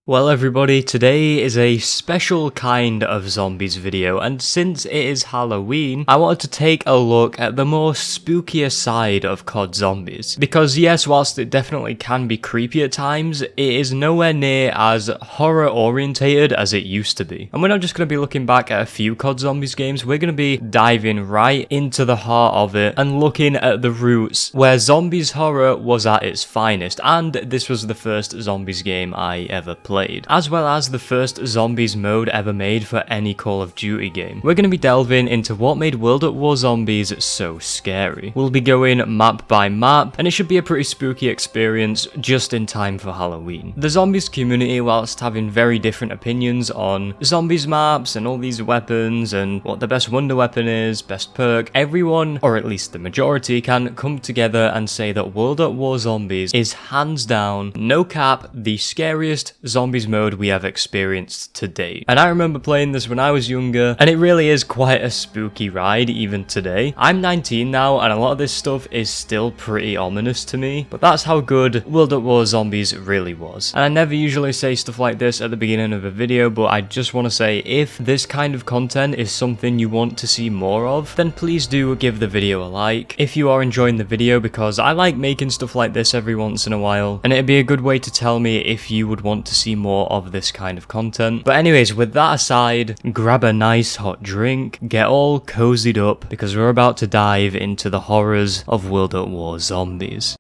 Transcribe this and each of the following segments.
Well everybody, today is a special kind of zombies video, and since it is Halloween, I wanted to take a look at the more spookier side of COD zombies. Because yes, whilst it definitely can be creepy at times, it is nowhere near as horror orientated as it used to be. And we're not just going to be looking back at a few COD zombies games, we're going to be diving right into the heart of it and looking at the roots where zombies horror was at its finest, and this was the first zombies game I ever played. As well as the first zombies mode ever made for any Call of Duty game. We're going to be delving into what made World at War Zombies so scary. We'll be going map by map, and it should be a pretty spooky experience just in time for Halloween. The zombies community, whilst having very different opinions on zombies maps and all these weapons and what the best wonder weapon is, best perk, everyone, or at least the majority, can come together and say that World at War Zombies is hands down, no cap, the scariest zombies mode we have experienced to date. And I remember playing this when I was younger, and it really is quite a spooky ride even today. I'm 19 now, and a lot of this stuff is still pretty ominous to me, but that's how good World at War Zombies really was. And I never usually say stuff like this at the beginning of a video, but I just want to say, if this kind of content is something you want to see more of, then please do give the video a like if you are enjoying the video, because I like making stuff like this every once in a while, and it'd be a good way to tell me if you would want to see more of this kind of content. But anyways, with that aside, grab a nice hot drink, get all cozied up, because we're about to dive into the horrors of World at War Zombies.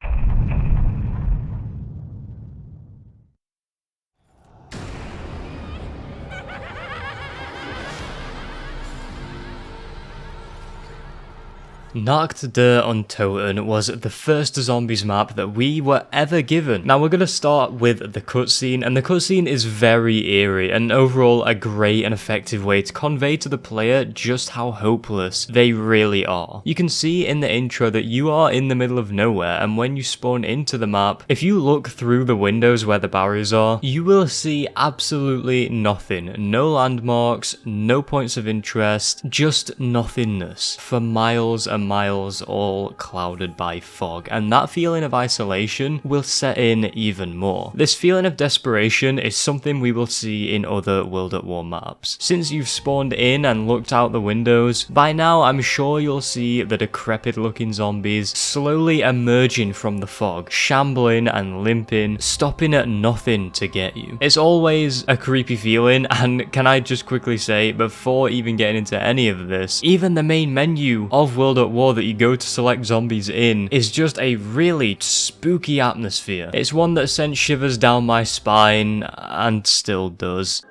Nacht Der Untoten was the first zombies map that we were ever given. Now we're going to start with the cutscene, and the cutscene is very eerie and overall a great and effective way to convey to the player just how hopeless they really are. You can see in the intro that you are in the middle of nowhere, and when you spawn into the map, if you look through the windows where the barriers are, you will see absolutely nothing. No landmarks, no points of interest, just nothingness for miles and miles, all clouded by fog, and that feeling of isolation will set in even more. This feeling of desperation is something we will see in other World at War maps. Since you've spawned in and looked out the windows, by now I'm sure you'll see the decrepit looking zombies slowly emerging from the fog, shambling and limping, stopping at nothing to get you. It's always a creepy feeling, and can I just quickly say, before even getting into any of this, even the main menu of World at War that you go to select zombies in is just a really spooky atmosphere. It's one that sent shivers down my spine and still does.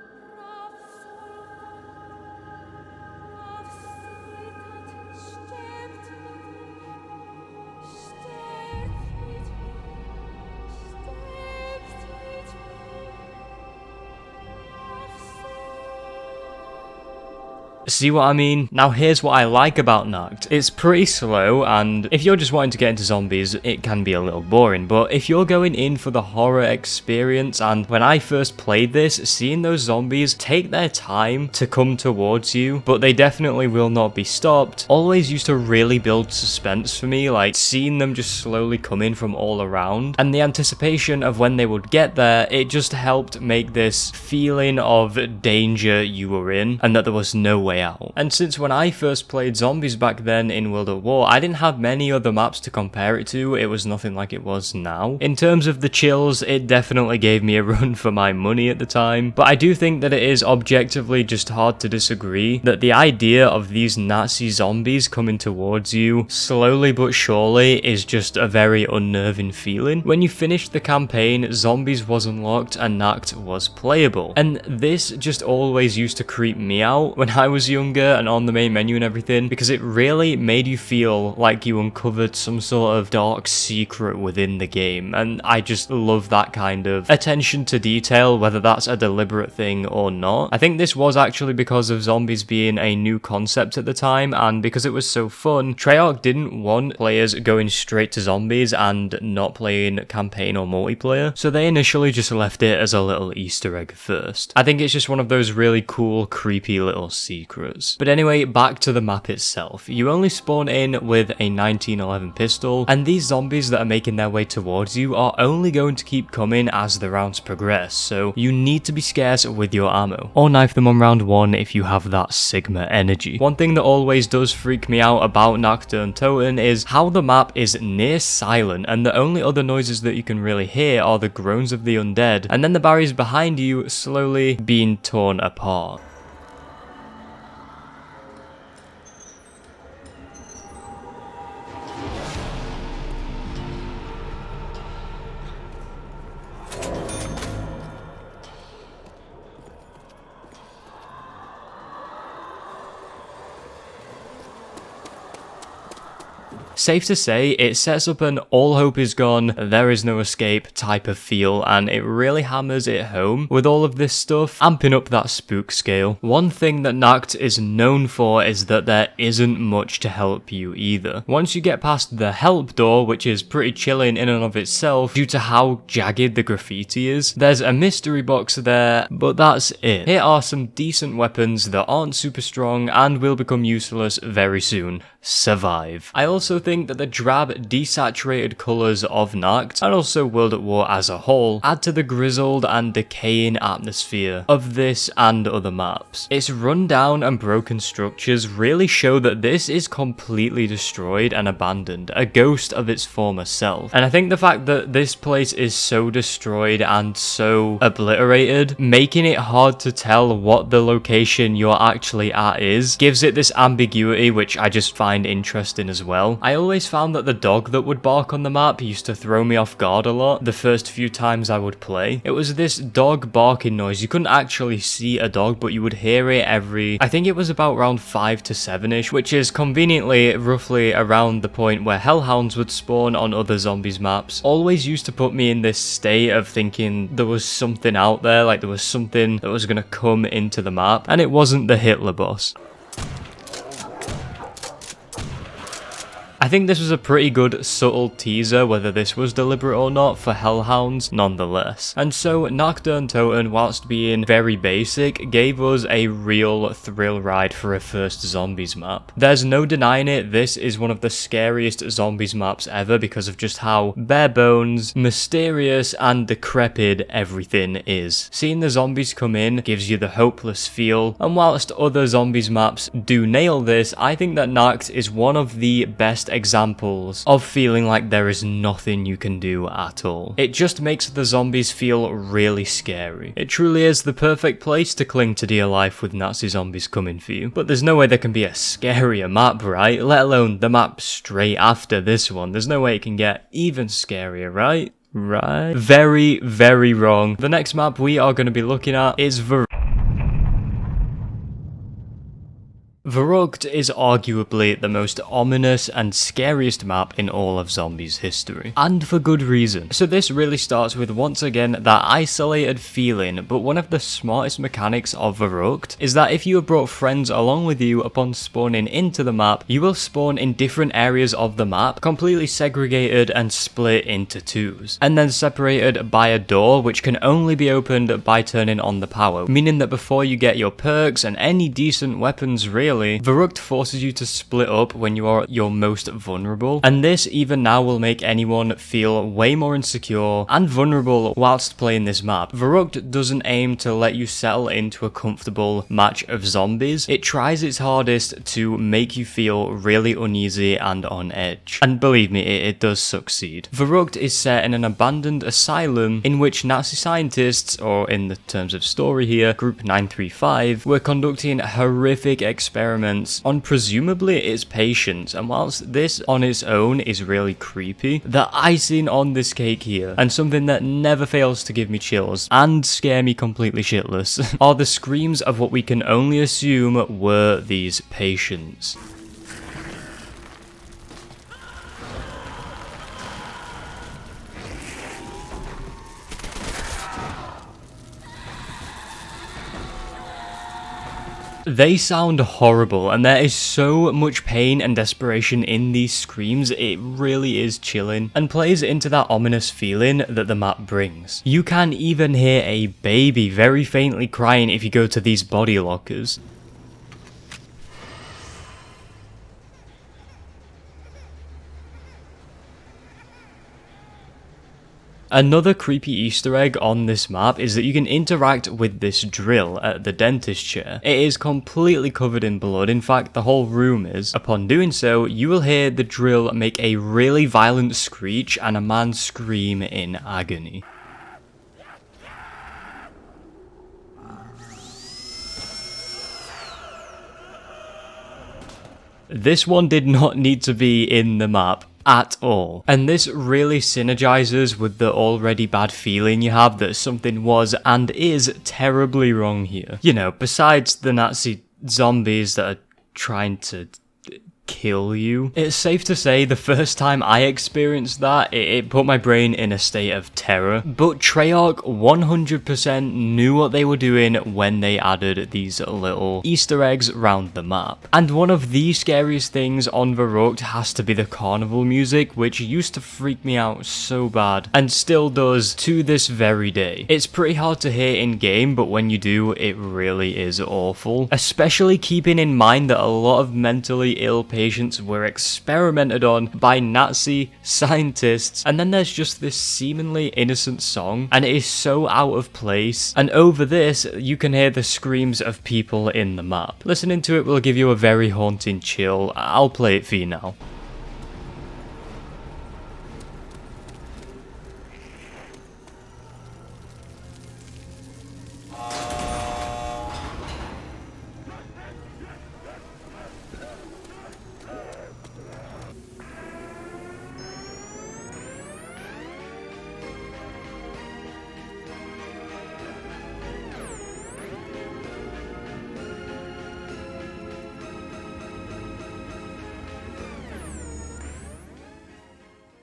See what I mean? Now here's what I like about Nacht. It's pretty slow, and if you're just wanting to get into zombies, it can be a little boring, but if you're going in for the horror experience, and when I first played this, seeing those zombies take their time to come towards you, but they definitely will not be stopped, always used to really build suspense for me, like seeing them just slowly come in from all around, and the anticipation of when they would get there, it just helped make this feeling of danger you were in, and that there was no way out. And since when I first played zombies back then in World at War, I didn't have many other maps to compare it to. It was nothing like it was now. In terms of the chills, it definitely gave me a run for my money at the time, but I do think that it is objectively just hard to disagree that the idea of these Nazi zombies coming towards you slowly but surely is just a very unnerving feeling. When you finished the campaign, zombies was unlocked and Nacht was playable, and this just always used to creep me out when I was younger and on the main menu and everything, because it really made you feel like you uncovered some sort of dark secret within the game, and I just love that kind of attention to detail, whether that's a deliberate thing or not. I think this was actually because of zombies being a new concept at the time, and because it was so fun, Treyarch didn't want players going straight to zombies and not playing campaign or multiplayer, so they initially just left it as a little Easter egg first. I think it's just one of those really cool, creepy little secrets. secrets. But anyway, back to the map itself. You only spawn in with a 1911 pistol, and these zombies that are making their way towards you are only going to keep coming as the rounds progress, so you need to be scarce with your ammo. Or knife them on round 1 if you have that Sigma energy. One thing that always does freak me out about Nacht Der Untoten is how the map is near silent, and the only other noises that you can really hear are the groans of the undead, and then the barriers behind you slowly being torn apart. Safe to say, it sets up an all hope is gone, there is no escape type of feel, and it really hammers it home with all of this stuff, amping up that spook scale. One thing that Nacht is known for is that there isn't much to help you either. Once you get past the help door, which is pretty chilling in and of itself due to how jagged the graffiti is, there's a mystery box there, but that's it. Here are some decent weapons that aren't super strong and will become useless very soon. Survive. I also think that the drab, desaturated colours of Nacht, and also World at War as a whole, add to the grizzled and decaying atmosphere of this and other maps. Its rundown and broken structures really show that this is completely destroyed and abandoned, a ghost of its former self. And I think the fact that this place is so destroyed and so obliterated, making it hard to tell what the location you're actually at is, gives it this ambiguity which I just find interesting as well. I always found that the dog that would bark on the map used to throw me off guard a lot the first few times I would play. It was this dog barking noise. You couldn't actually see a dog, but you would hear it every, I think it was about round 5 to 7ish, which is conveniently roughly around the point where hellhounds would spawn on other zombies maps. Always used to put me in this state of thinking there was something out there, like there was something that was going to come into the map, and it wasn't the Hitler boss. I think this was a pretty good subtle teaser, whether this was deliberate or not, for hellhounds nonetheless. And so Nacht Der Untoten, whilst being very basic, gave us a real thrill ride for a first zombies map. There's no denying it, this is one of the scariest zombies maps ever because of just how bare bones, mysterious and decrepit everything is. Seeing the zombies come in gives you the hopeless feel, and whilst other zombies maps do nail this, I think that Nacht is one of the best examples of feeling like there is nothing you can do at all. It just makes the zombies feel really scary. It truly is the perfect place to cling to dear life with Nazi zombies coming for you. But there's no way there can be a scarier map, right? Let alone the map straight after this one. There's no way it can get even scarier, right? Right? Very, very wrong. The next map we are going to be looking at is Verruckt is arguably the most ominous and scariest map in all of zombies history, and for good reason. So this really starts with once again that isolated feeling, but one of the smartest mechanics of Verruckt is that if you have brought friends along with you upon spawning into the map, you will spawn in different areas of the map, completely segregated and split into twos, and then separated by a door which can only be opened by turning on the power, meaning that before you get your perks and any decent weapons really, Verruckt forces you to split up when you are at your most vulnerable, and this even now will make anyone feel way more insecure and vulnerable whilst playing this map. Verruckt doesn't aim to let you settle into a comfortable match of zombies. It tries its hardest to make you feel really uneasy and on edge, and believe me, it does succeed. Verruckt is set in an abandoned asylum in which Nazi scientists, or in the terms of story here, Group 935, were conducting horrific experiments on presumably its patients, and whilst this on its own is really creepy, the icing on this cake here, and something that never fails to give me chills and scare me completely shitless, are the screams of what we can only assume were these patients. They sound horrible, and there is so much pain and desperation in these screams, it really is chilling, and plays into that ominous feeling that the map brings. You can even hear a baby very faintly crying if you go to these body lockers. Another creepy Easter egg on this map is that you can interact with this drill at the dentist chair. It is completely covered in blood, in fact the whole room is. Upon doing so, you will hear the drill make a really violent screech and a man scream in agony. This one did not need to be in the map at all. And this really synergizes with the already bad feeling you have that something was and is terribly wrong here. You know, besides the Nazi zombies that are trying to kill you. It's safe to say the first time I experienced that, it put my brain in a state of terror. But Treyarch 100% knew what they were doing when they added these little Easter eggs around the map. And one of the scariest things on Verruckt has to be the carnival music, which used to freak me out so bad, and still does to this very day. It's pretty hard to hear in game, but when you do, it really is awful. Especially keeping in mind that a lot of mentally ill patients were experimented on by Nazi scientists, and then there's just this seemingly innocent song, and it is so out of place, and over this you can hear the screams of people in the map. Listening to it will give you a very haunting chill. I'll play it for you now.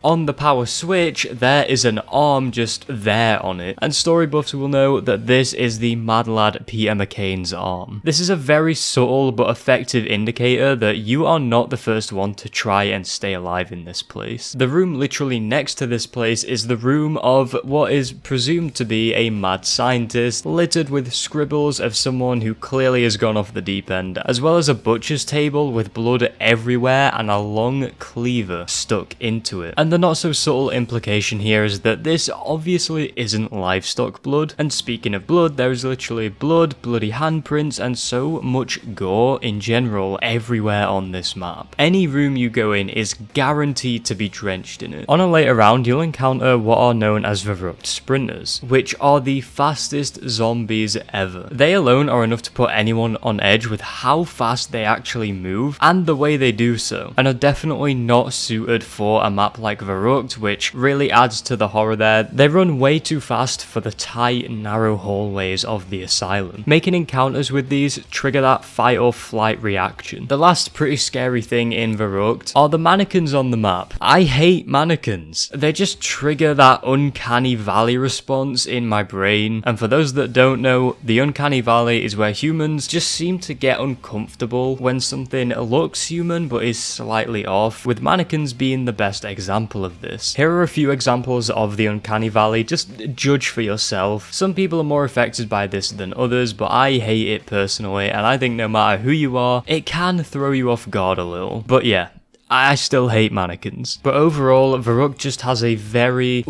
On the power switch, there is an arm just there on it, and story buffs will know that this is the mad lad Peter McCain's arm. This is a very subtle but effective indicator that you are not the first one to try and stay alive in this place. The room literally next to this place is the room of what is presumed to be a mad scientist, littered with scribbles of someone who clearly has gone off the deep end, as well as a butcher's table with blood everywhere and a long cleaver stuck into it. And the not so subtle implication here is that this obviously isn't livestock blood, and speaking of blood, there is literally blood, bloody handprints, and so much gore in general everywhere on this map. Any room you go in is guaranteed to be drenched in it. On a later round, you'll encounter what are known as Verruckt sprinters, which are the fastest zombies ever. They alone are enough to put anyone on edge with how fast they actually move and the way they do so, and are definitely not suited for a map like Verruckt, which really adds to the horror there. They run way too fast for the tight, narrow hallways of the asylum, making encounters with these trigger that fight or flight reaction. The last pretty scary thing in Verruckt are the mannequins on the map. I hate mannequins. They just trigger that uncanny valley response in my brain, and for those that don't know, the uncanny valley is where humans just seem to get uncomfortable when something looks human but is slightly off, with mannequins being the best example of this. Here are a few examples of the uncanny valley, just judge for yourself. Some people are more affected by this than others, but I hate it personally, and I think no matter who you are, it can throw you off guard a little. But yeah, I still hate mannequins. But overall, Verruckt just has a very,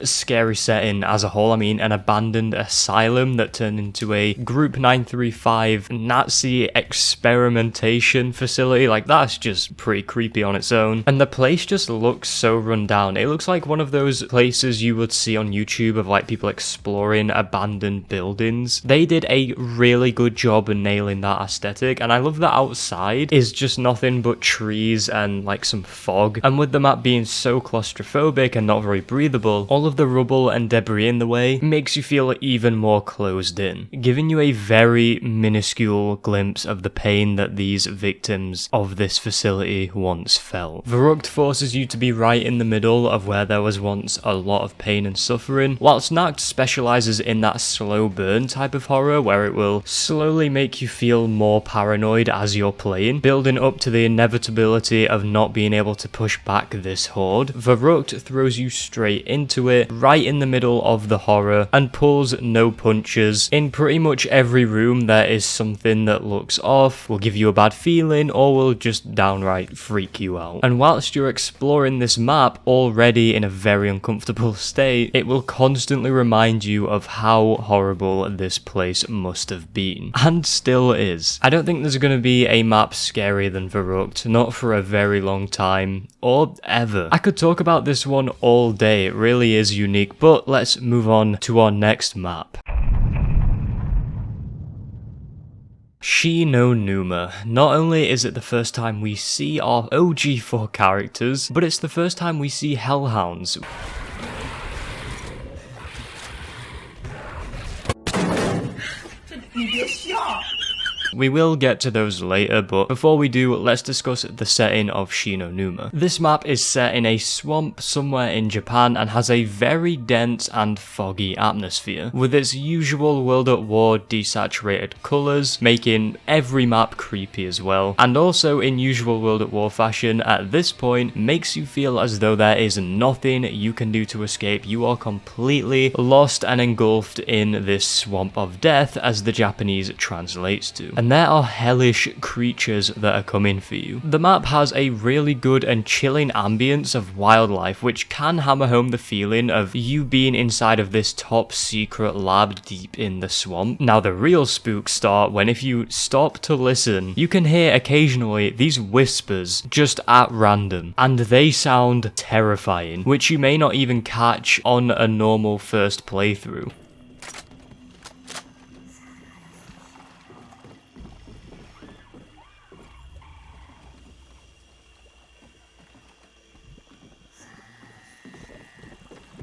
scary setting as a whole. I mean, an abandoned asylum that turned into a Group 935 Nazi experimentation facility. Like, that's just pretty creepy on its own. And the place just looks so run down. It looks like one of those places you would see on YouTube of like people exploring abandoned buildings. They did a really good job of nailing that aesthetic, and I love that outside is just nothing but trees and like some fog, and with the map being so claustrophobic and not very breathable, all of the rubble and debris in the way makes you feel even more closed in, giving you a very minuscule glimpse of the pain that these victims of this facility once felt. Verruckt forces you to be right in the middle of where there was once a lot of pain and suffering, whilst Nacht specializes in that slow burn type of horror where it will slowly make you feel more paranoid as you're playing, building up to the inevitability of of not being able to push back this horde, Verruckt throws you straight into it, right in the middle of the horror, and pulls no punches. In pretty much every room there is something that looks off, will give you a bad feeling, or will just downright freak you out. And whilst you're exploring this map already in a very uncomfortable state, it will constantly remind you of how horrible this place must have been. And still is. I don't think there's going to be a map scarier than Verruckt, not for a very long time, or ever. I could talk about this one all day, it really is unique, but let's move on to our next map. Numa. Not only is it the first time we see our OG4 characters, but it's the first time we see hellhounds. We will get to those later, but before we do, let's discuss the setting of Numa. This map is set in a swamp somewhere in Japan and has a very dense and foggy atmosphere, with its usual World at War desaturated colours, making every map creepy as well, and also in usual World at War fashion, at this point, makes you feel as though there is nothing you can do to escape. You are completely lost and engulfed in this swamp of death, as the Japanese translates to. And there are hellish creatures that are coming for you. The map has a really good and chilling ambience of wildlife, which can hammer home the feeling of you being inside of this top secret lab deep in the swamp. Now the real spooks start when, if you stop to listen, you can hear occasionally these whispers just at random, and they sound terrifying, which you may not even catch on a normal first playthrough.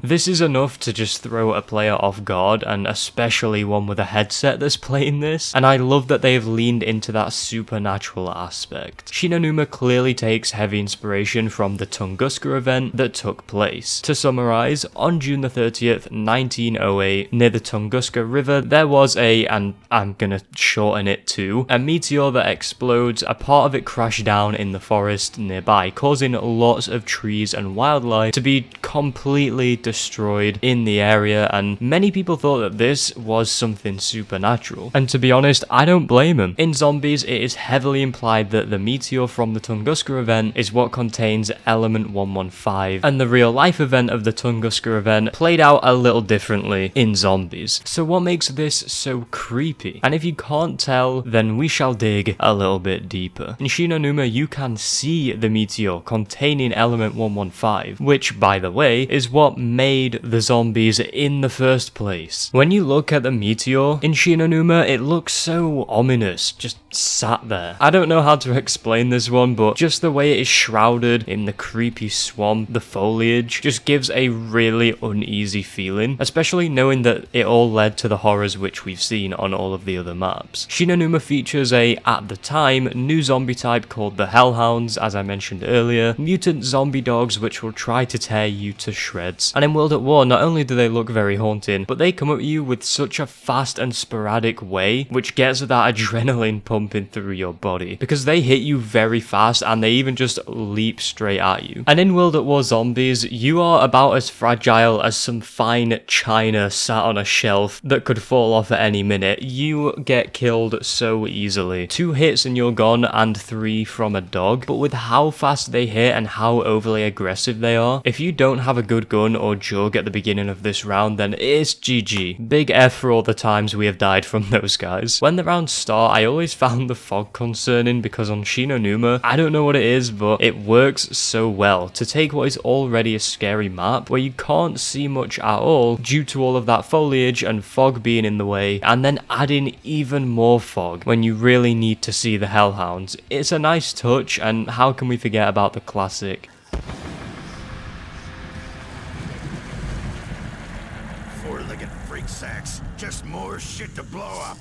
This is enough to just throw a player off guard, and especially one with a headset that's playing this, and I love that they have leaned into that supernatural aspect. Numa clearly takes heavy inspiration from the Tunguska event that took place. To summarise, on June the 30th, 1908, near the Tunguska River, there was and I'm gonna shorten it to, a meteor that explodes. A part of it crashed down in the forest nearby, causing lots of trees and wildlife to be completely destroyed in the area, and many people thought that this was something supernatural. And to be honest, I don't blame them. In Zombies, it is heavily implied that the meteor from the Tunguska event is what contains element 115, and the real life event of the Tunguska event played out a little differently in Zombies. So what makes this so creepy? And if you can't tell, then we shall dig a little bit deeper. In Numa, you can see the meteor containing element 115, which, by the way, is what made the zombies in the first place. When you look at the meteor in Numa, it looks so ominous, just sat there. I don't know how to explain this one, but just the way it is shrouded in the creepy swamp, the foliage, just gives a really uneasy feeling, especially knowing that it all led to the horrors which we've seen on all of the other maps. Numa features at the time, new zombie type called the Hellhounds, as I mentioned earlier, mutant zombie dogs which will try to tear you to shreds. And in World at War, not only do they look very haunting, but they come at you with such a fast and sporadic way, which gets that adrenaline pumping through your body, because they hit you very fast and they even just leap straight at you. And in World at War Zombies, you are about as fragile as some fine china sat on a shelf that could fall off at any minute. You get killed so easily. 2 hits and you're gone, and 3 from a dog. But with how fast they hit and how overly aggressive they are, if you don't have a good gun or jug at the beginning of this round, then it's GG. Big F for all the times we have died from those guys. When the rounds start, I always found the fog concerning, because on Numa, I don't know what it is, but it works so well to take what is already a scary map where you can't see much at all due to all of that foliage and fog being in the way, and then adding even more fog when you really need to see the Hellhounds. It's a nice touch, and how can we forget about the classic four-legged freak sacks, just more shit to blow up.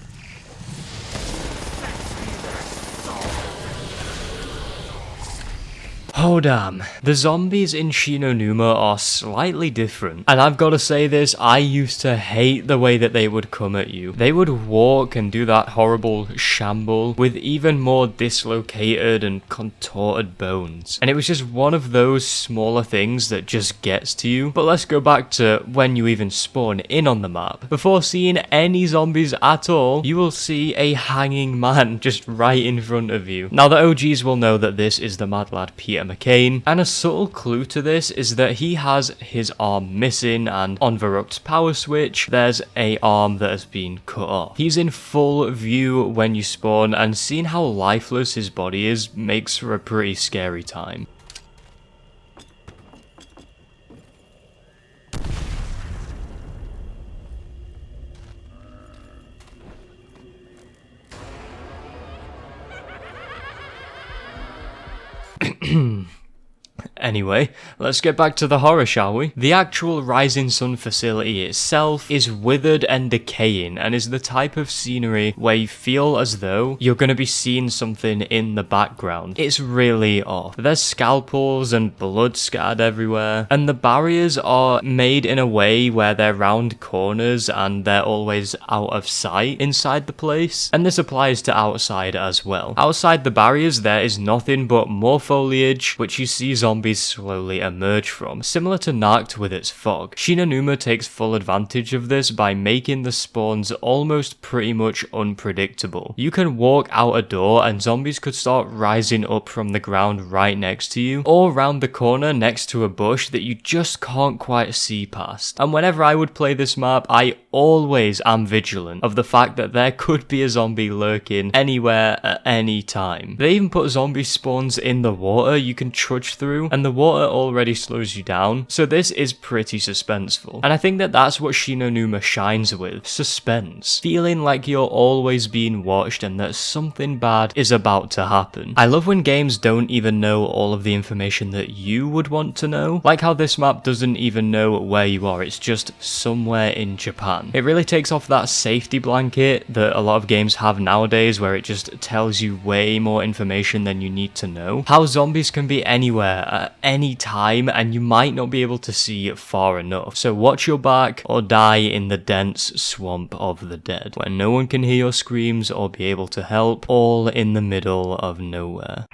Oh damn. The zombies in Numa are slightly different. And I've got to say this, I used to hate the way that they would come at you. They would walk and do that horrible shamble with even more dislocated and contorted bones. And it was just one of those smaller things that just gets to you. But let's go back to when you even spawn in on the map. Before seeing any zombies at all, you will see a hanging man just right in front of you. Now the OGs will know that this is the mad lad Peter McCain, and a subtle clue to this is that he has his arm missing, and on Verruckt's power switch there's a arm that has been cut off. He's in full view when you spawn, and seeing how lifeless his body is makes for a pretty scary time. Anyway, let's get back to the horror, shall we? The actual Rising Sun facility itself is withered and decaying, and is the type of scenery where you feel as though you're going to be seeing something in the background. It's really off. There's scalpels and blood scattered everywhere, and the barriers are made in a way where they're round corners and they're always out of sight inside the place. And this applies to outside as well. Outside the barriers there is nothing but more foliage, which you see zombies slowly emerge from, similar to Nacht with its fog. Numa takes full advantage of this by making the spawns almost pretty much unpredictable. You can walk out a door and zombies could start rising up from the ground right next to you, or round the corner next to a bush that you just can't quite see past. And whenever I would play this map, I always am vigilant of the fact that there could be a zombie lurking anywhere at any time. They even put zombie spawns in the water you can trudge through, and the water already slows you down, so this is pretty suspenseful. And I think that that's what Numa shines with, suspense. Feeling like you're always being watched and that something bad is about to happen. I love when games don't even know all of the information that you would want to know, like how this map doesn't even know where you are, it's just somewhere in Japan. It really takes off that safety blanket that a lot of games have nowadays, where it just tells you way more information than you need to know. How zombies can be anywhere at any time, and you might not be able to see far enough. So watch your back or die in the dense swamp of the dead, where no one can hear your screams or be able to help, all in the middle of nowhere.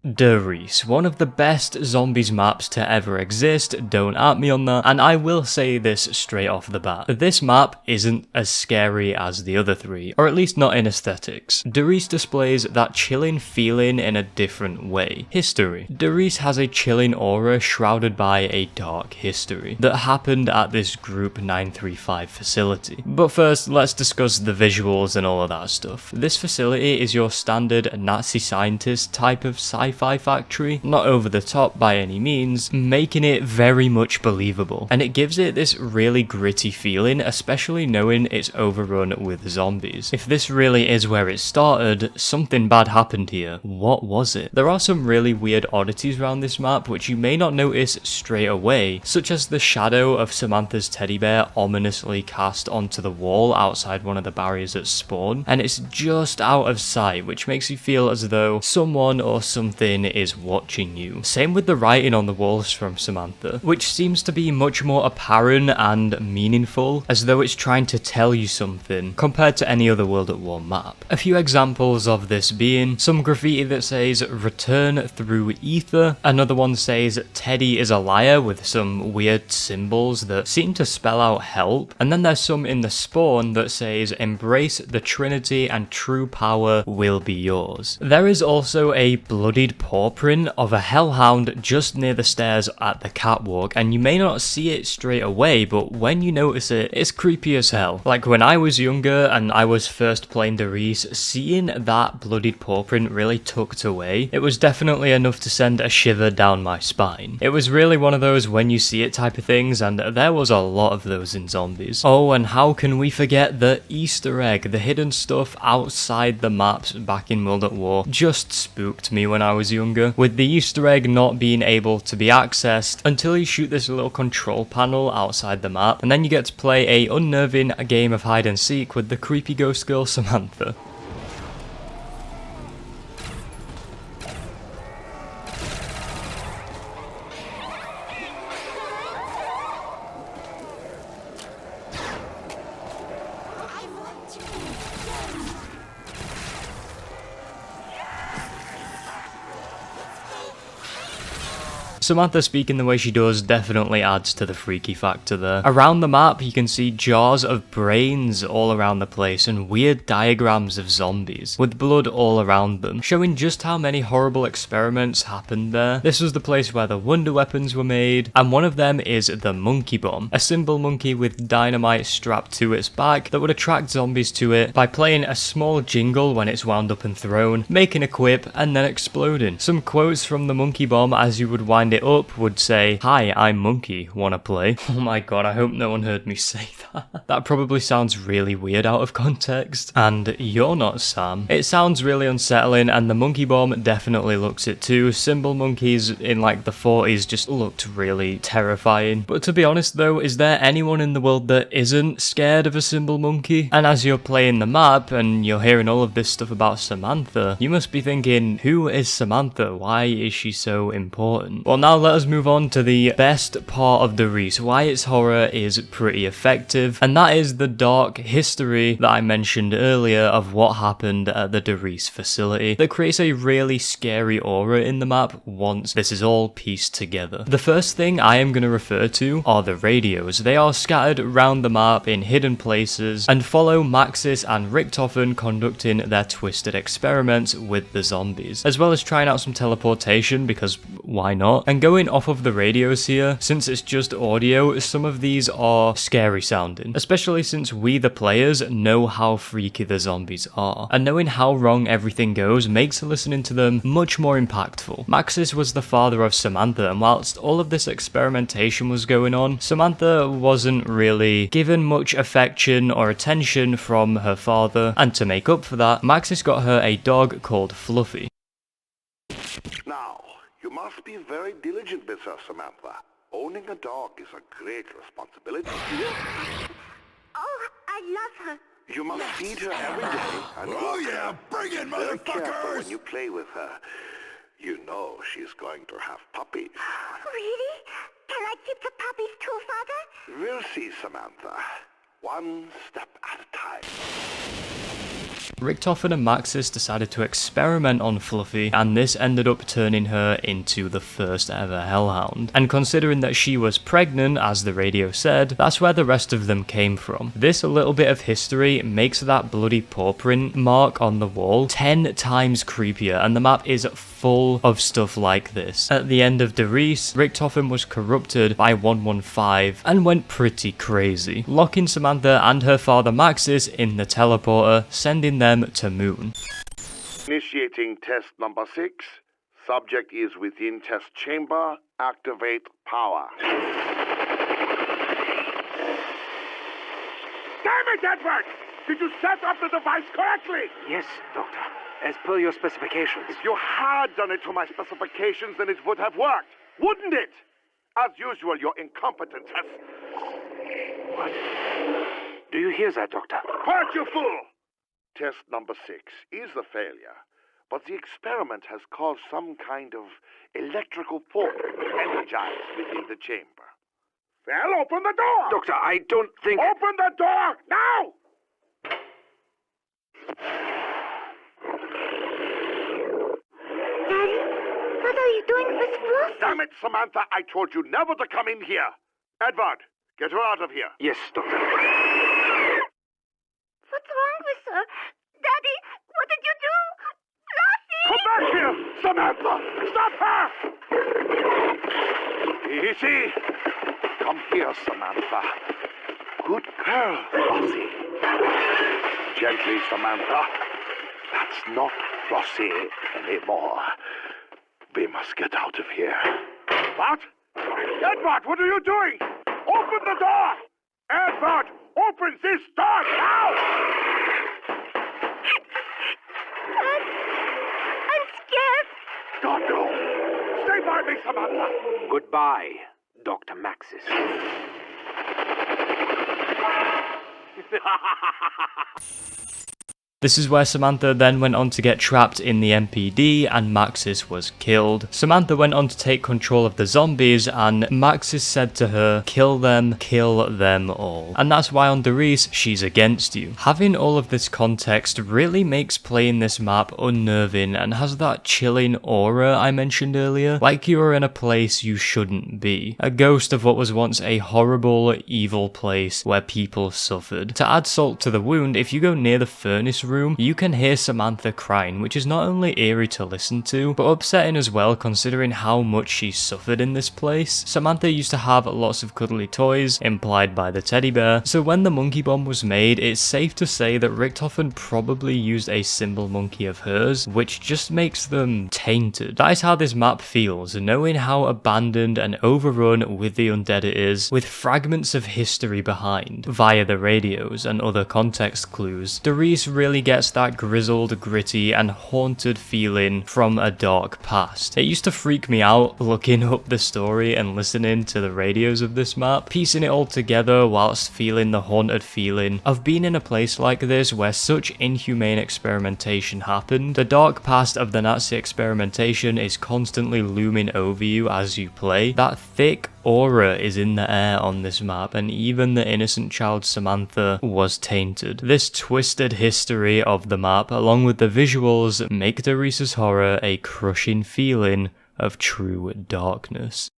Riese, one of the best zombies maps to ever exist, don't at me on that, and I will say this straight off the bat. This map isn't as scary as the other three, or at least not in aesthetics. Riese displays that chilling feeling in a different way. History. Riese has a chilling aura shrouded by a dark history that happened at this Group 935 facility. But first, let's discuss the visuals and all of that stuff. This facility is your standard Nazi scientist type of sci-fi factory, not over the top by any means, making it very much believable. And it gives it this really gritty feeling, especially knowing it's overrun with zombies. If this really is where it started, something bad happened here. What was it? There are some really weird oddities around this map which you may not notice straight away, such as the shadow of Samantha's teddy bear ominously cast onto the wall outside one of the barriers at spawn, and it's just out of sight, which makes you feel as though someone or something is watching you. Same with the writing on the walls from Samantha, which seems to be much more apparent and meaningful, as though it's trying to tell you something, compared to any other World at War map. A few examples of this being some graffiti that says "Return through ether," another one says "Teddy is a liar" with some weird symbols that seem to spell out help, and then there's some in the spawn that says "Embrace the Trinity and true power will be yours." There is also a bloodied paw print of a hellhound just near the stairs at the catwalk, and you may not see it straight away, but when you notice it, it's creepy as hell. Like when I was younger and I was first playing Riese, seeing that bloodied paw print really tucked away, it was definitely enough to send a shiver down my spine. It was really one of those when you see it type of things, and there was a lot of those in zombies. Oh, and how can we forget the Easter egg, the hidden stuff outside the maps back in World at War just spooked me when I was younger, with the Easter egg not being able to be accessed until you shoot this little control panel outside the map, and then you get to play a unnerving game of hide and seek with the creepy ghost girl Samantha. Samantha speaking the way she does definitely adds to the freaky factor there. Around the map, you can see jars of brains all around the place and weird diagrams of zombies, with blood all around them, showing just how many horrible experiments happened there. This was the place where the wonder weapons were made, and one of them is the monkey bomb, a symbol monkey with dynamite strapped to its back that would attract zombies to it by playing a small jingle when it's wound up and thrown, making a quip, and then exploding. Some quotes from the monkey bomb as you would wind it up would say, "Hi, I'm Monkey, wanna play?" Oh my god, I hope no one heard me say that. That probably sounds really weird out of context. And you're not Sam. It sounds really unsettling, and the monkey bomb definitely looks it too. Symbol monkeys in like the 40s just looked really terrifying. But to be honest though, is there anyone in the world that isn't scared of a symbol monkey? And as you're playing the map and you're hearing all of this stuff about Samantha, you must be thinking, who is Samantha? Why is she so important? Well, now let us move on to the best part of the Riese, why its horror is pretty effective, and that is the dark history that I mentioned earlier of what happened at the Riese facility that creates a really scary aura in the map once this is all pieced together. The first thing I am going to refer to are the radios. They are scattered around the map in hidden places and follow Maxis and Richtofen conducting their twisted experiments with the zombies, as well as trying out some teleportation because why not? And going off of the radios here, since it's just audio, some of these are scary sounding, especially since we the players know how freaky the zombies are, and knowing how wrong everything goes makes listening to them much more impactful. Maxis was the father of Samantha, and whilst all of this experimentation was going on, Samantha wasn't really given much affection or attention from her father, and to make up for that, Maxis got her a dog called Fluffy. Now, you must be very diligent, Miss Samantha. Owning a dog is a great responsibility. Oh, I love her. You must feed her every day and Oh yeah, bring it, very careful motherfuckers! when you play with her. You know she's going to have puppies. Really? Can I keep the puppies too, Father? We'll see, Samantha. One step at a time. Richtofen and Maxis decided to experiment on Fluffy, and this ended up turning her into the first ever Hellhound. And considering that she was pregnant, as the radio said, that's where the rest of them came from. This little bit of history makes that bloody paw print mark on the wall 10 times creepier, and the map is full of stuff like this. At the end of the Riese, Richtofen was corrupted by 115 and went pretty crazy, locking Samantha and her father Maxis in the teleporter, sending them to Moon. Initiating test number 6. Subject is within test chamber. Activate power. Damn it, Edward! Did you set up the device correctly? Yes, Doctor. As per your specifications. If you had done it to my specifications, then it would have worked, wouldn't it? As usual, your incompetence has... What? Do you hear that, Doctor? Quiet, you fool! Test number 6 is a failure, but the experiment has caused some kind of electrical force energized within the chamber. Well, open the door! Doctor, I don't think... Open the door, now! Daddy, what are you doing with Fluffy? Damn it, Samantha, I told you never to come in here. Edward, get her out of here. Yes, Doctor. What's wrong with her? Daddy, what did you do? Fluffy! Come back here, Samantha! Stop her! Easy. Come here, Samantha. Good girl, Flossie. Gently, Samantha. That's not Flossie anymore. We must get out of here. What? Edward, what are you doing? Open the door! Edward, open this door now! I'm scared. Don't go! Stay by me, Samantha! Goodbye, Dr. Maxis. This is where Samantha then went on to get trapped in the MPD and Maxis was killed. Samantha went on to take control of the zombies and Maxis said to her, kill them all. And that's why on Riese, she's against you. Having all of this context really makes playing this map unnerving and has that chilling aura I mentioned earlier, like you are in a place you shouldn't be. A ghost of what was once a horrible, evil place where people suffered. To add salt to the wound, if you go near the furnace room, you can hear Samantha crying, which is not only eerie to listen to, but upsetting as well considering how much she suffered in this place. Samantha used to have lots of cuddly toys, implied by the teddy bear, so when the monkey bomb was made, it's safe to say that Richthofen probably used a symbol monkey of hers, which just makes them tainted. That is how this map feels, knowing how abandoned and overrun with the undead it is, with fragments of history behind, via the radios and other context clues. Riese really gets that grizzled, gritty and haunted feeling from a dark past. It used to freak me out looking up the story and listening to the radios of this map, piecing it all together whilst feeling the haunted feeling of being in a place like this where such inhumane experimentation happened. The dark past of the Nazi experimentation is constantly looming over you as you play. That thick aura is in the air on this map, and even the innocent child Samantha was tainted. This twisted history of the map, along with the visuals, make Riese's horror a crushing feeling of true darkness.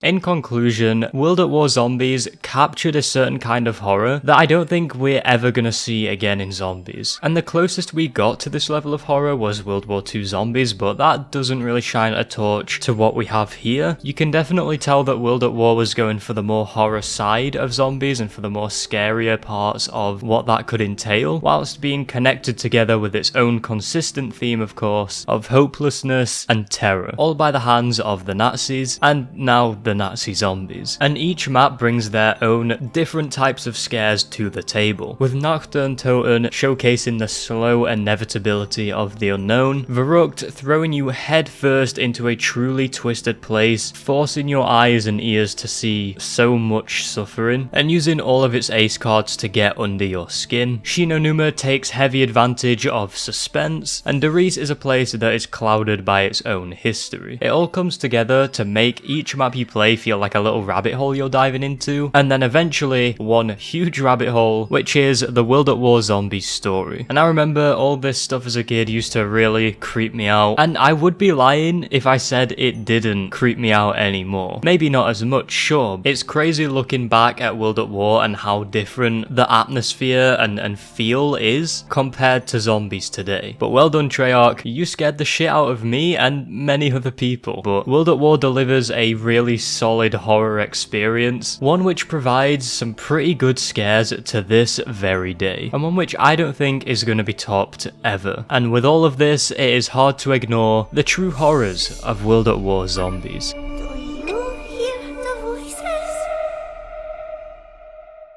In conclusion, World at War Zombies captured a certain kind of horror that I don't think we're ever gonna see again in zombies. And the closest we got to this level of horror was World War II Zombies, but that doesn't really shine a torch to what we have here. You can definitely tell that World at War was going for the more horror side of zombies and for the more scarier parts of what that could entail, whilst being connected together with its own consistent theme, of course, of hopelessness and terror, all by the hands of the Nazis, and now the Nazi zombies. And each map brings their own different types of scares to the table, with Nacht Der Untoten showcasing the slow inevitability of the unknown, Verruckt throwing you headfirst into a truly twisted place, forcing your eyes and ears to see so much suffering, and using all of its ace cards to get under your skin. Numa takes heavy advantage of suspense, and Riese is a place that is clouded by its own history. It all comes together to make each map you play feel like a little rabbit hole you're diving into, and then eventually one huge rabbit hole, which is the World at War Zombies story. And I remember all this stuff as a kid used to really creep me out, and I would be lying if I said it didn't creep me out anymore. Maybe not as much, sure. It's crazy looking back at World at War and how different the atmosphere and feel is compared to zombies today. But well done, Treyarch, you scared the shit out of me and many other people. But World at War delivers a really solid horror experience, one which provides some pretty good scares to this very day, and one which I don't think is going to be topped ever. And with all of this, it is hard to ignore the true horrors of World at War Zombies. Do you hear the voices?